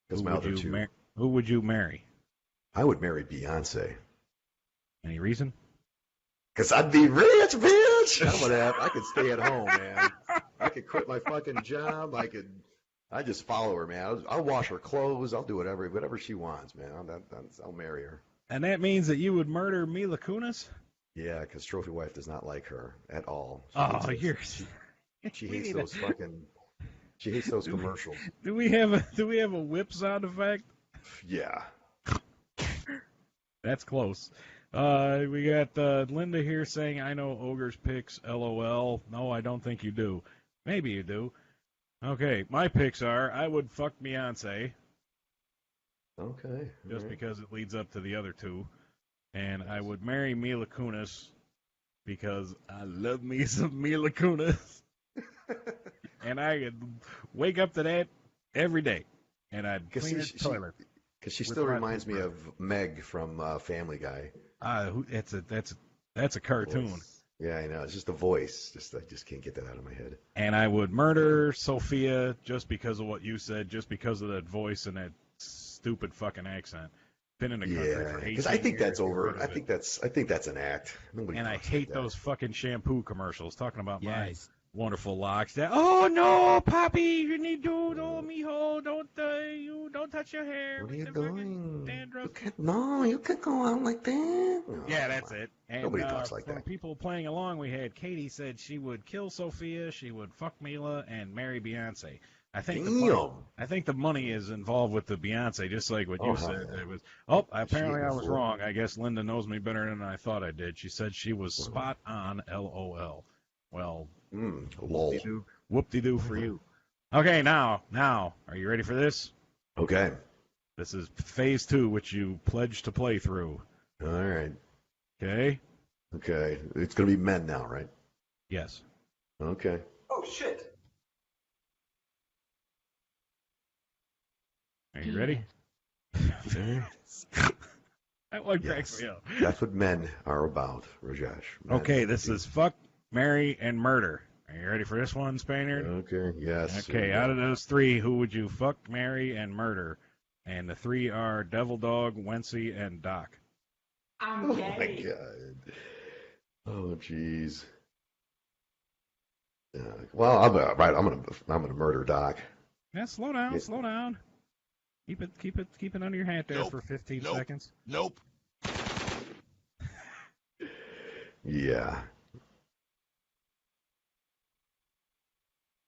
Because Who my would other you two. who would you marry? I would marry Beyonce. Any reason? Because I'd be rich, bitch. I'm gonna have, I could stay at home, man. I could quit my fucking job. I just follow her, man. I'll wash her clothes. I'll do whatever she wants, man. I'll marry her. And that means that you would murder Mila Kunis? Yeah, because Trophy Wife does not like her at all. She hates those fucking. She hates those commercials. Do we have a whip sound effect? Yeah. That's close. We got Linda here saying, I know Ogre's picks, LOL. No, I don't think you do. Maybe you do. Okay, my picks are, I would fuck Beyonce, Okay. just all right. because it leads up to the other two. And I would marry Mila Kunis, because I love me some Mila Kunis. And I could wake up to that every day. And I'd clean the toilet. Because she with still my reminds me toothbrush. of Meg from Family Guy. That's a cartoon. Voice. Yeah, I know. It's just the voice. I just can't get that out of my head. And I would murder Sophia just because of what you said, just because of that voice and that stupid fucking accent. Been in the country Yeah, for 18 because I think years, that's get over. rid of I it. think that's an act. Nobody And I talks hate like that. those fucking shampoo commercials talking about my Yes. wonderful locks. That, oh no, Poppy, you need to, oh, mijo, don't touch your hair. What are with you the fucking doing? dandruff." You can't go out like that. No, Yeah, that's it. And, Nobody talks like from that. people playing along, we had Katie said she would kill Sophia, she would fuck Mila, and marry Beyonce. I think the money is involved with the Beyonce, just like what you Oh, said. yeah. It was. Oh, apparently She I was was full. wrong. I guess Linda knows me better than I thought I did. She said she was spot on. LOL. Well, Lol. whoop-de-doo for you. Okay, now, are you ready for this? Okay. This is phase 2, which you pledged to play through. All right. Okay? Okay. It's gonna be men now, right? Yes. Okay. Oh shit. Are you ready? That one cracks me up. That's what men are about, Rajesh. Men. Okay, this is fuck, marry, and murder. Are you ready for this one, Spaniard? Okay. Yes. Okay, out of those three, who would you fuck, marry, and murder? And the three are Devil Dog, Wency, and Doc. Oh my God. Oh jeez. Well, I'm gonna murder Doc. Yeah, slow down, slow down. Keep it under your hat there for 15 seconds. Nope. Yeah.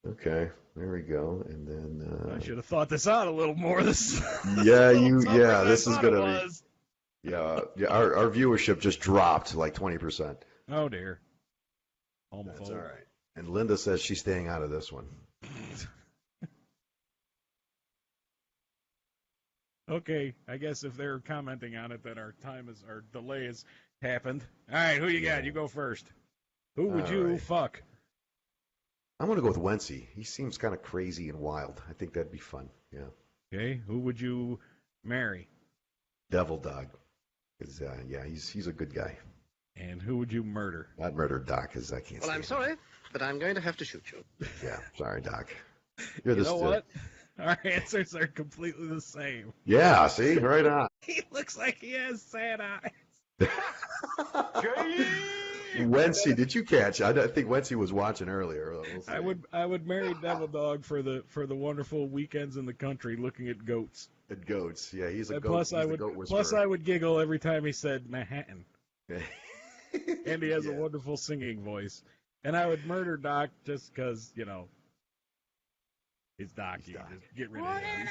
Okay, there we go. And then I should have thought this out a little more. This this is gonna be our viewership just dropped like 20%. Oh dear. That's all right. And Linda says she's staying out of this one. Okay, I guess if they're commenting on it, that our delay has happened. All right, who you got? You go first. Who would you fuck? I'm gonna go with Wency. He seems kind of crazy and wild. I think that'd be fun. Yeah. Okay, who would you marry? Devil Dog. Cause he's a good guy. And who would you murder? I'd murder Doc because I can't. Well, I'm sorry, but I'm going to have to shoot you. Yeah, sorry, Doc. You know what? Our answers are completely the same. Yeah, see? Right on. He looks like he has sad eyes. Wency, did you catch? I think Wency was watching earlier. I would marry Devil Dog for the wonderful weekends in the country looking at goats. At goats, yeah, he's a and goat. Plus, I would giggle every time he said Manhattan. And he has a wonderful singing voice. And I would murder Doc just because, he's Doc. Just get rid of him.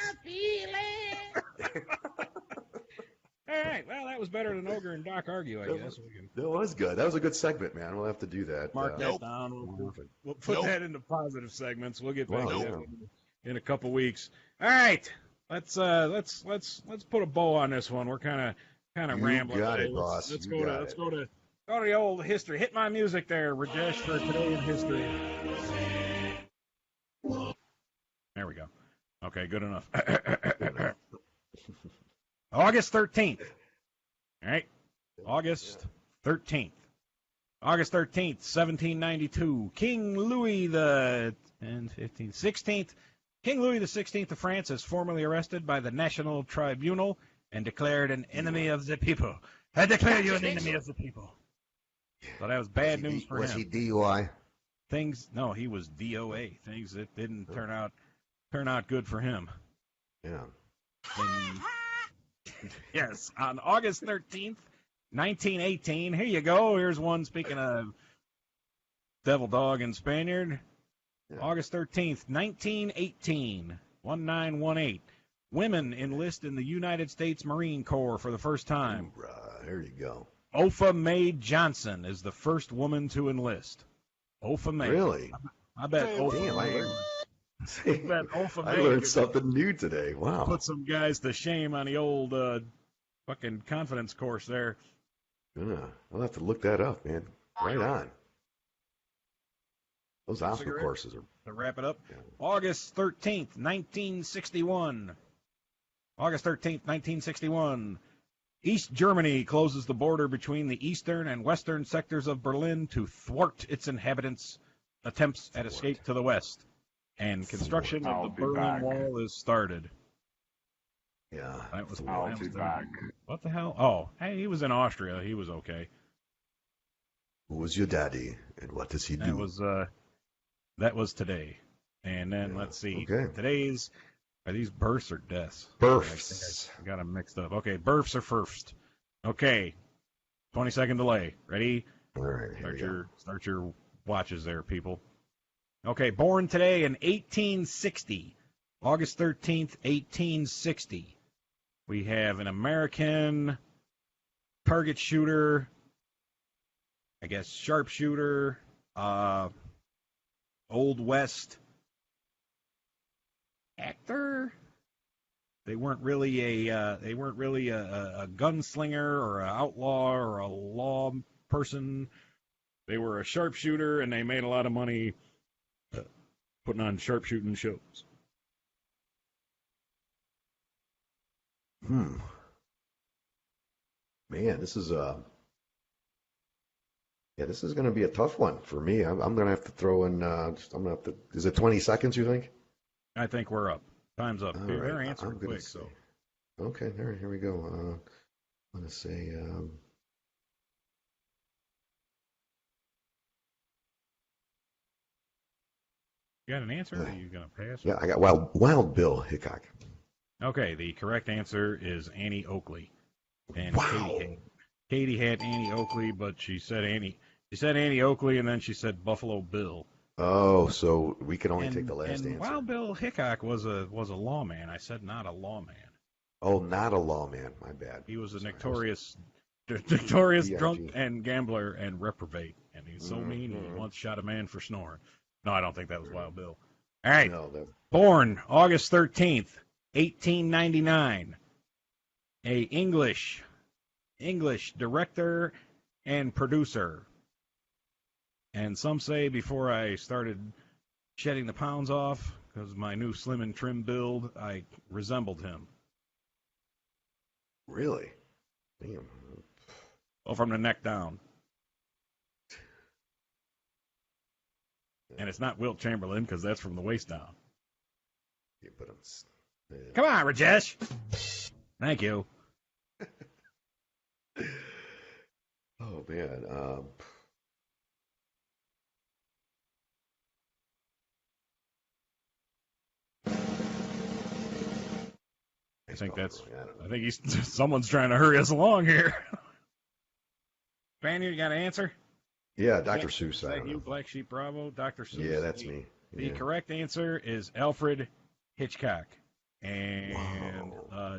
All right. Well, that was better than Ogre and Doc argue, I guess. That was good. That was a good segment, man. We'll have to do that. Mark that down. We'll put that into positive segments. We'll get back to that in a couple weeks. All right. Let's put a bow on this one. We're kind of rambling. You got it, boss. Let's go to the old history. Hit my music there, Rajesh, for today in history. There we go. Okay, good enough. August 13th. All right. August 13th. August 13th, 1792. King Louis the 16th. King Louis XVI of France is formally arrested by the National Tribunal and declared an enemy of the people. I declare you an enemy of the people. So that was bad news for him. Was he DUI? No, he was DOA. Things that didn't turn out good for him. Yeah. Yes, on August 13th, 1918. Here you go. Here's one, speaking of Devil Dog and Spaniard. Yeah. August 13th, 1918, 1918. Women enlist in the United States Marine Corps for the first time. There you go. Opha May Johnson is the first woman to enlist. Opha May. Really? I bet I learned something new today. Wow. Put some guys to shame on the old fucking confidence course there. Yeah, I'll have to look that up, man. Right on. Those awesome courses are. To wrap it up, August 13th, 1961. August 13th, 1961. East Germany closes the border between the eastern and western sectors of Berlin to thwart its inhabitants' attempts at escape to the west. And construction of the Berlin Wall is started. Yeah. I'll be back. What the hell? Oh, hey, he was in Austria. He was okay. Who was your daddy, and what does he do? That was today. And then let's see. Okay. Are these births or deaths? Births. I got them mixed up. Okay, births are first. Okay. 20-second delay. Ready? All right. Start your watches there, people. Okay, born today in 1860. August 13th, 1860. We have an American target shooter, I guess sharpshooter, Old West actor. They weren't really a gunslinger or an outlaw or a law person. They were a sharpshooter, and they made a lot of money putting on sharpshooting shows. Man, this is going to be a tough one for me. I'm going to have to throw in. Is it 20 seconds? You think? I think we're up. Time's up. All They're right. answering quick, so Okay, all right, here we go. I'm gonna say, You got an answer? Or are you gonna pass? yeah, I got Wild Bill Hickok. Okay, the correct answer is Annie Oakley. And Wow. Katie had Annie Oakley, but she said Annie Oakley, and then she said Buffalo Bill. Oh, so we can only take the last and answer. Wild Bill Hickok was a lawman. I said not a lawman. Oh, not a lawman. My bad. He was a Sorry. notorious B.I.G. drunk and gambler and reprobate, and he's so mean he once shot a man for snoring. No, I don't think that was Wild Bill. All right. No, Born August 13th, 1899. A English director and producer. And some say before I started shedding the pounds off, because my new slim and trim build, I resembled him. really? Damn. Well, from the neck down. And it's not Wilt Chamberlain, because that's from the waist down. Yeah, but yeah. Come on, Rajesh. Thank you. Oh man. I think someone's trying to hurry us along here. Spaniard, you got an answer? Yeah, Dr. Seuss. Is that you, BlackSheep Bravo? Dr. Seuss? Yeah, that's me. The Yeah. correct answer is Alfred Hitchcock. And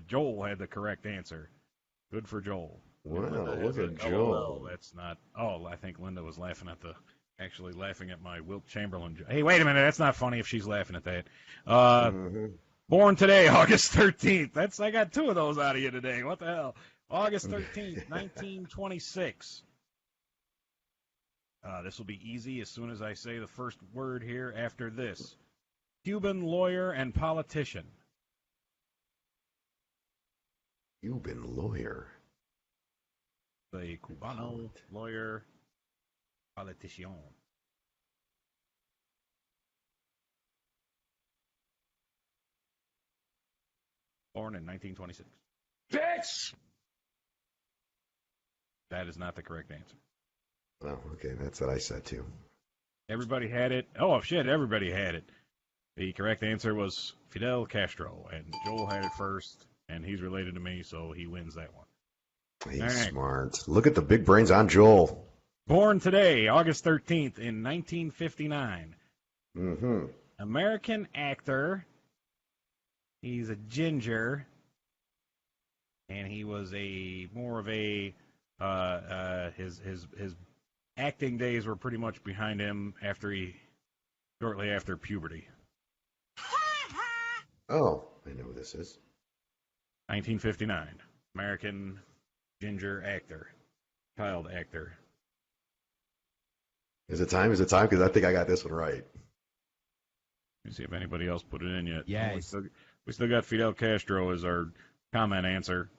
Joel had the correct answer. Good for Joel. Wow, Linda look has at a Joel. LOL. That's not. Oh, I think Linda was laughing at my Wilt Chamberlain. Hey, wait a minute. That's not funny if she's laughing at that. Born today, August 13th. I got two of those out of you today. What the hell? August 13th, 1926. This will be easy as soon as I say the first word here after this. Cuban lawyer and politician. Cuban lawyer. The Cubano lawyer politician. Born in 1926. Bitch! That is not the correct answer. Oh, okay, that's what I said too. Everybody had it. Oh, shit, everybody had it. The correct answer was Fidel Castro, and Joel had it first, and he's related to me, so he wins that one. He's All right. smart. Look at the big brains on Joel. Born today, August 13th, in 1959. American actor. He's a ginger, and he was his acting days were pretty much behind him shortly after puberty. Oh, I know who this is. 1959. American ginger actor. Child actor. Is it time? Because I think I got this one right. Let me see if anybody else put it in yet. Yes. We still got Fidel Castro as our comment answer.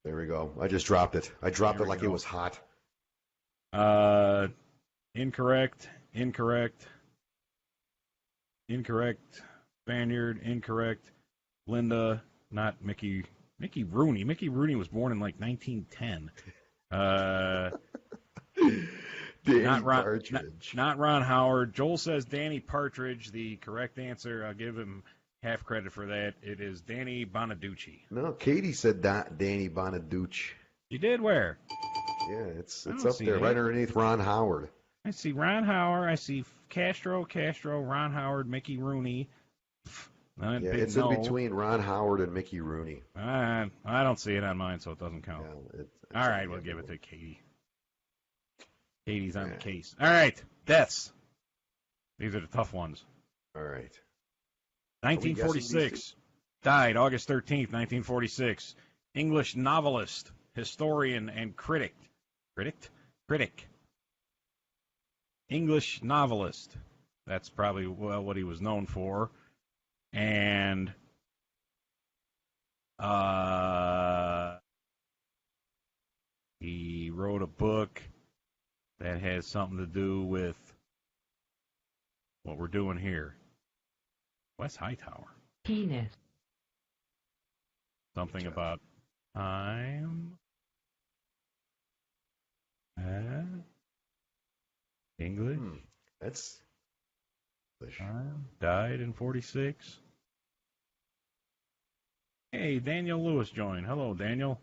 There we go. I just dropped it. I dropped There it we like go. it was hot. Incorrect. Spaniard, incorrect. Linda, not Mickey. Mickey Rooney. Mickey Rooney was born in like 1910. Not Ron Partridge. Not Ron Howard. Joel says Danny Partridge. The correct answer, I'll give him half credit for that. It is Danny Bonaducci. No, Katie said Danny Bonaduce. You did where? Yeah, it's I don't up see there, it. right underneath Ron Howard. I see Ron Howard. I see Castro, Ron Howard, Mickey Rooney. Yeah, it's in between Ron Howard and Mickey Rooney. I don't see it on mine, so it doesn't count. Yeah, All right, we'll give it to Katie. Katie's on the case. All right, deaths. These are the tough ones. All right. 1946. Died August 13th, 1946. English novelist, historian, and critic. Critic. English novelist. That's probably what he was known for. And he wrote a book that has something to do with what we're doing here. Wes Hightower. Penis. Something about I'm English. That's English. Died in 46. Hey, Daniel Lewis joined. Hello, Daniel.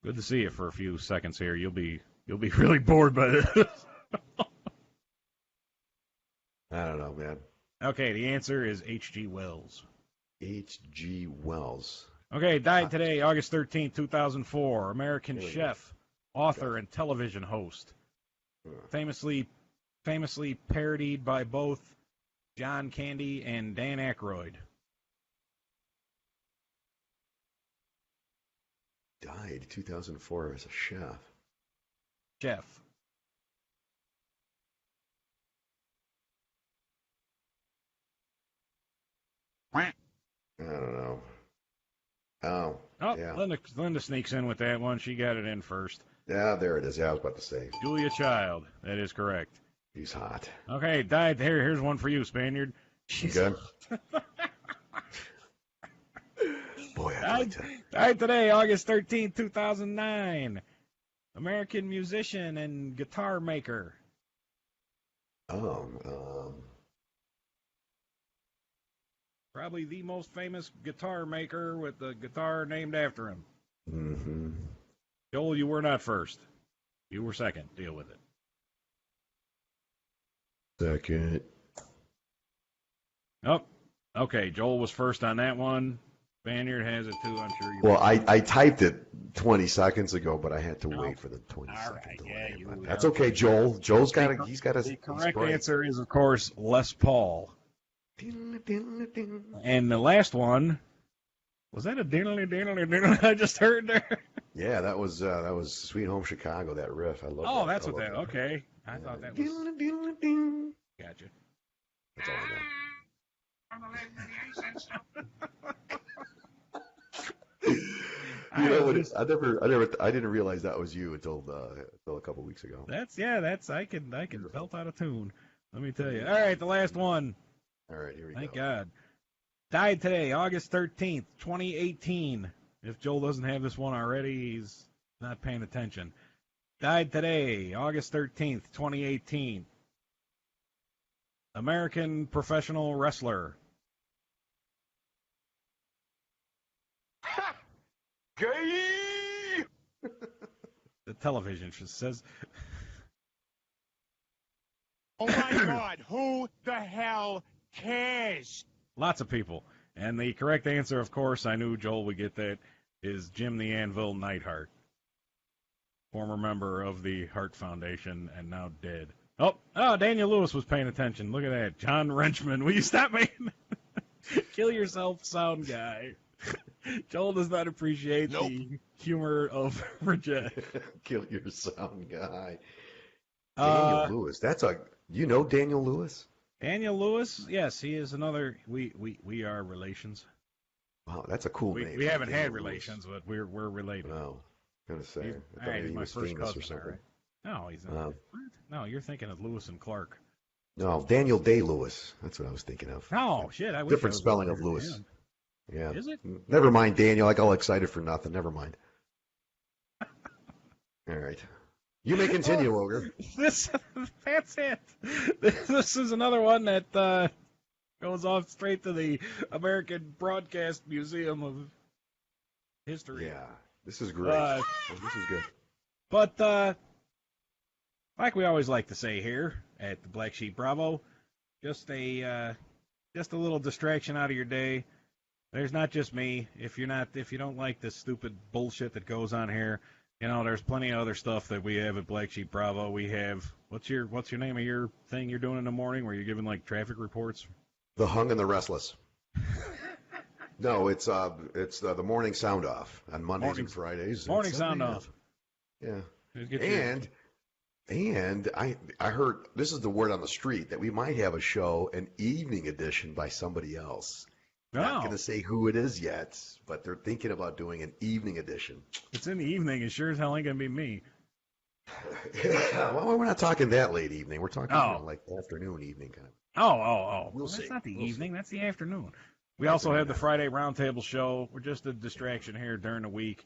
Good to see you for a few seconds here. You'll be really bored by this. I don't know, man. Okay, the answer is H.G. Wells. H.G. Wells. Okay, died today, August 13th, 2004. American Really? chef, author, and television host. Famously parodied by both John Candy and Dan Aykroyd. Died 2004 as a chef. Chef. I don't know. Oh, yeah. Linda sneaks in with that one. She got it in first. Yeah, there it is. Yeah, I was about to say. Julia Child. That is correct. He's hot. Okay, died. Here's one for you, Spaniard. You good? Boy, died today, August 13th, 2009. American musician and guitar maker. Probably the most famous guitar maker with the guitar named after him. Mm-hmm. Joel, you were not first. You were second. Deal with it. Second. Oh, okay. Joel was first on that one. Spaniard has it too. I'm sure you. Well, I typed it 20 seconds ago, but I had to wait for the 20-second delay. Yeah, that's okay, Joel. Joel's got a. He's got a. The correct answer is, of course, Les Paul. And the last one, was that a diddly I just heard there? Yeah, that was Sweet Home Chicago. That riff, I love. Oh, that's what that. Okay, I thought that was. Gotcha. That's all I know. You know what? I didn't realize that was you until a couple weeks ago. I can belt out a tune. Let me tell you. All right, the last one. All right, here we go. Thank God. Died today, August 13th, 2018. If Joel doesn't have this one already, he's not paying attention. Died today, August 13th, 2018. American professional wrestler. Gay! The television says. Oh my God, who the hell cares? Lots of people. And the correct answer, of course, I knew Joel would get that, is Jim the Anvil Neidhart. Former member of the Hart Foundation and now dead. Oh, Daniel Lewis was paying attention. Look at that. John Wrenchman. Will you stop me? Kill yourself, sound guy. Joel does not appreciate the humor of reject. Kill your sound guy. Daniel Lewis. You know Daniel Lewis? Daniel Lewis? Yes, he is another. We are relations. Wow, that's a cool name. We haven't had relations, but we're related. No, I'm gonna say. He's my first cousin. Or something. Right? No, he's not. No, you're thinking of Lewis and Clark. No, Daniel Day-Lewis. That's what I was thinking of. Oh, shit. I wish different spelling of Lewis. Yeah. Is it? Never mind, Daniel. I got all excited for nothing. Never mind. All right. You may continue, Ogre. That's it. This is another one that goes off straight to the American Broadcast Museum of History. Yeah, this is great. This is good. But like we always like to say here at the BlackSheep Bravo, just a little distraction out of your day. There's not just me. If you don't like this stupid bullshit that goes on here, there's plenty of other stuff that we have at BlackSheep Bravo. We have what's your name of your thing you're doing in the morning where you're giving like traffic reports? The Hung and the Restless. No, it's the morning sound off on Mondays and Fridays. Morning sound off. Yeah. And I heard, this is the word on the street, that we might have a show, an evening edition by somebody else. Not going to say who it is yet, but they're thinking about doing an evening edition. It's in the evening. It sure as hell ain't going to be me. Well, we're not talking that late evening. We're talking like afternoon, evening kind of. Oh. We'll see. That's not the evening. That's the afternoon. We also have the Friday Roundtable show. We're just a distraction here during the week.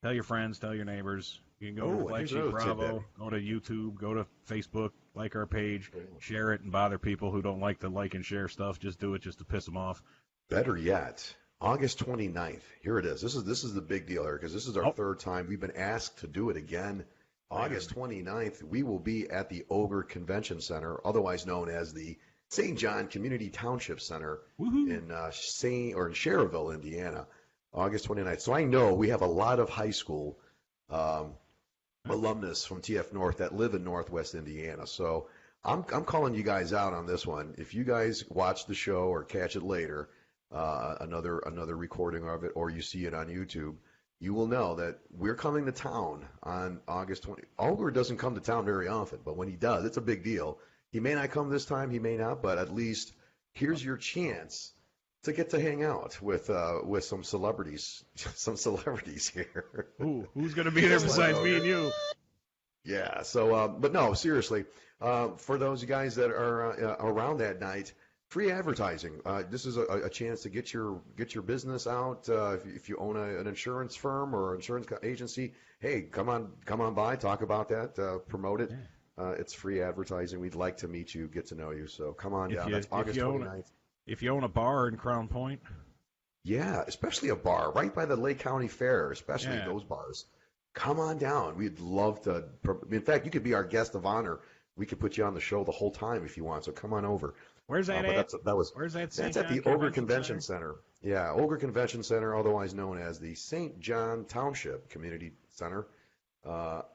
Tell your friends, tell your neighbors. You can go to BlackSheep Bravo, go to YouTube, go to Facebook, like our page, share it, and bother people who don't like to like and share stuff. Just do it just to piss them off. Better yet, August 29th. Here it is. This is the big deal here because this is our third time. We've been asked to do it again. August 29th, we will be at the Ogre Convention Center, otherwise known as the St. John Community Township Center in Schererville, Indiana. August 29th. So I know we have a lot of high school alumnus from TF North that live in Northwest Indiana. So I'm calling you guys out on this one. If you guys watch the show or catch it later, another recording of it, or you see it on YouTube, you will know that we're coming to town on August 20th. Ogre doesn't come to town very often, but when he does, it's a big deal. He may not come this time, he may not, but at least here's your chance to get to hang out with some celebrities here. Ooh, who's going to be there besides me and you? Yeah. So, but no, seriously, for those guys that are around that night, free advertising. This is a chance to get your business out. If you own an insurance firm or insurance agency, hey, come on by, talk about that, promote it. It's free advertising. We'd like to meet you, get to know you. So come on down. That's August 29th. If you own a bar in Crown Point. Yeah, especially a bar right by the Lake County Fair, especially those bars. Come on down. We'd love to. In fact, you could be our guest of honor. We could put you on the show the whole time if you want. So come on over. Where's that at? Where's that? That's at the Ogre Convention Center. Yeah, Ogre Convention Center, otherwise known as the St. John Township Community Center,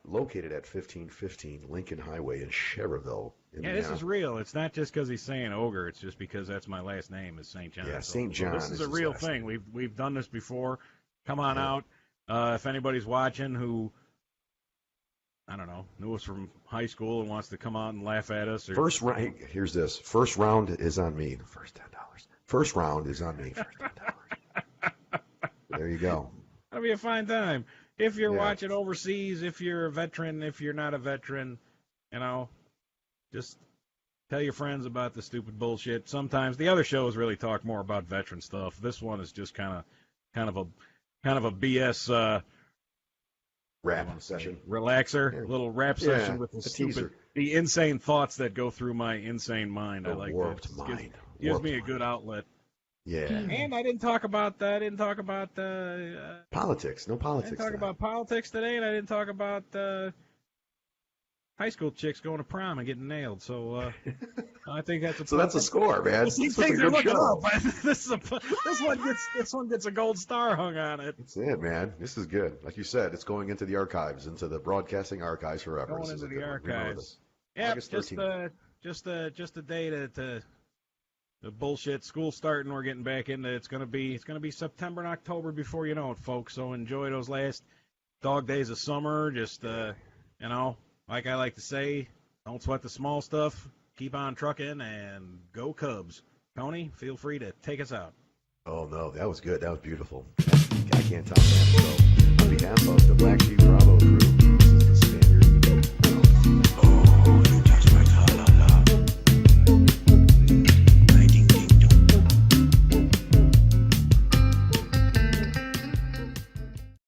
located at 1515 Lincoln Highway in Schererville, Indiana. Yeah, this is real. It's not just because he's saying Ogre. It's just because that's my last name is St. John. Yeah, St. John. So this is a real thing. We've done this before. Come on out. If anybody's watching who, I don't know, knew us from high school and wants to come out and laugh at us. First round, here's this. First round is on me. The first $10. First round is on me. First $10. There you go. That'll be a fine time. If you're watching overseas, if you're a veteran, if you're not a veteran, just tell your friends about the stupid bullshit. Sometimes the other shows really talk more about veteran stuff. This one is just kind of a BS rap session, relaxer, little rap session with the insane thoughts that go through my insane mind. I like warped mind. Gives me a good outlet. Yeah. And I didn't talk about politics. No politics. I didn't talk about politics today, and I didn't talk about high school chicks going to prom and getting nailed. So I think that's that's a score, man. These things are looking up. This one gets a gold star hung on it. That's it, man. This is good. Like you said, it's going into the archives, into the broadcasting archives forever. Going into the archives. Yeah, just a day to the bullshit. School starting. We're getting back into. It's gonna be September and October before you know it, folks. So enjoy those last dog days of summer. Just like I like to say, don't sweat the small stuff. Keep on trucking and go Cubs. Tony, feel free to take us out. Oh no, that was good. That was beautiful. I can't top that. So on behalf of the Black Sheep Bravo crew, this is the